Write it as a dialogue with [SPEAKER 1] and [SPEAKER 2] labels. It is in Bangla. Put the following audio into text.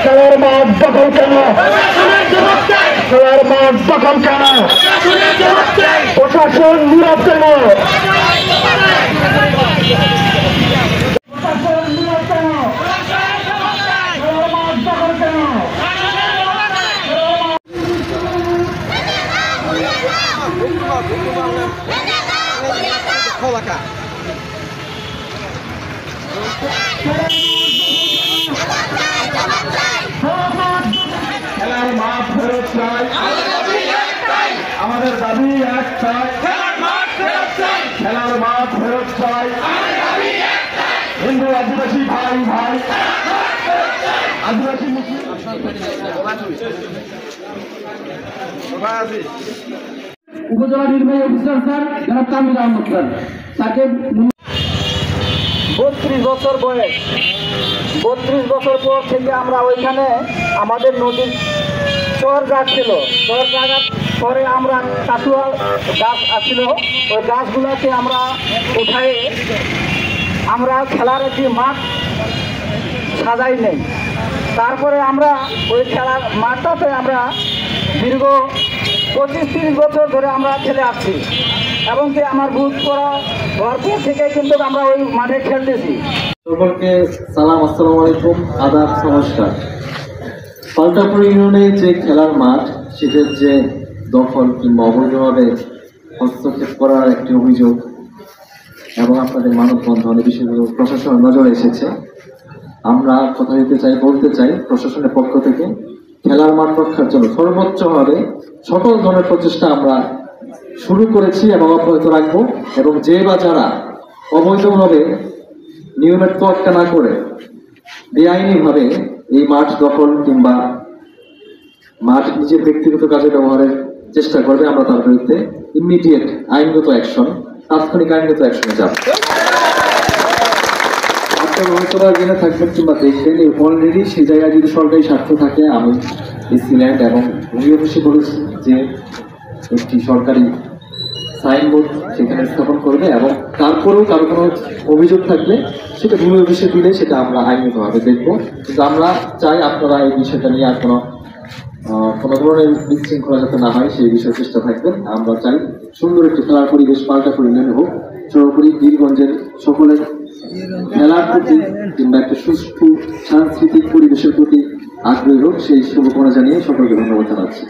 [SPEAKER 1] খেলার মাঠ দখল কেন? খেলার মাঠ দখল কেন? প্রশাসন নীরব কেন? প্রশাসন নীরব কেন? খেলার মাঠ দখল কেন? খেলার মাঠ ফেরত চাই, আমাদের দাবি একটাই। খেলার মাঠ ফেরত চাই, হিন্দু আদিবাসী ভাই ভাই, আদিবাসী মুসলিম। উপজেলা নির্বাহী অফিসার স্যার জনাব কামরুল আহমদ স্যার, তাকে 32 বছর বয়স, 32 বছর পর থেকে আমরা ওইখানে আমাদের নদীর চর গাছ ছিল, চর গাছ পরে আমরা কাটুয়া গাছ আছিল, ওই গাছগুলোকে আমরা উঠাই আমরা খেলার একটি মাঠ সাজাই নেই। তারপরে আমরা ওই খেলার মাঠটাতে আমরা দীর্ঘ 25-30 বছর ধরে আমরা খেলে আসছি এবং কি আমার বুথ করা হওয়ার পর থেকে কিন্তু আমরা ওই মাঠে খেলতেছি।
[SPEAKER 2] সকলকে সালাম, আসসালামু আলাইকুম, আদাব, নমস্কার। পাল্টাপুর ইউনিয়নে যে খেলার মাঠ, সেটার যে দখল কিংবা অবৈধভাবে হস্তক্ষেপ করার একটি অভিযোগ এবং আপনাদের মানববন্ধন বিষয়গুলো প্রশাসনের নজরে এসেছে। আমরা কথা দিতে চাই, বলতে চাই প্রশাসনের পক্ষ থেকে খেলার মাঠ রক্ষার জন্য সর্বোচ্চভাবে সকল ধরনের প্রচেষ্টা আমরা শুরু করেছি এবং অব্যাহত রাখবো। এবং যে বা যারা অবৈধভাবে নিয়মের তোয়াক্কা না করে বেআইনিভাবে এই মাঠ দখল কিংবা মাঠ নিজের ব্যক্তিগত কাজে ব্যবহারের চেষ্টা করবে, আমরা তার বিরুদ্ধে ইমিডিয়েট আইনগত অ্যাকশন, তাৎক্ষণিক আইনগত অ্যাকশনে যাব। আপনারা হয়তো জেনে থাকবেন কিংবা দেখবেন অলরেডি সেই জায়গায় যদি সরকারি স্বার্থ থাকে, আমি সিল্যান্ড এবং ভূমি অফিসে বলেছি যে একটি সরকারি সাইনবোর্ড সেখানে স্থাপন করবে এবং তারপরেও কারো কোনো অভিযোগ থাকলে সেটা ভূমি অফিসে দিলে সেটা আমরা আইনগতভাবে দেখবো। কিন্তু আমরা চাই আপনারা এই বিষয়টা নিয়ে আর কোনো ধরনের বিশৃঙ্খলা যাতে না হয় সেই বিষয়ে চেষ্টা থাকবেন। আমরা চাই সুন্দর একটি খেলার পরিবেশ পাল্টাপুর ইউনিয়নে হোক, সর্বোপরি বীরগঞ্জের সকলের খেলার প্রতি কিংবা একটা সুষ্ঠু সাংস্কৃতিক পরিবেশের প্রতি আগ্রহী হোক, সেই শুভকামনা জানিয়ে সকলকে ধন্যবাদ জানাচ্ছি।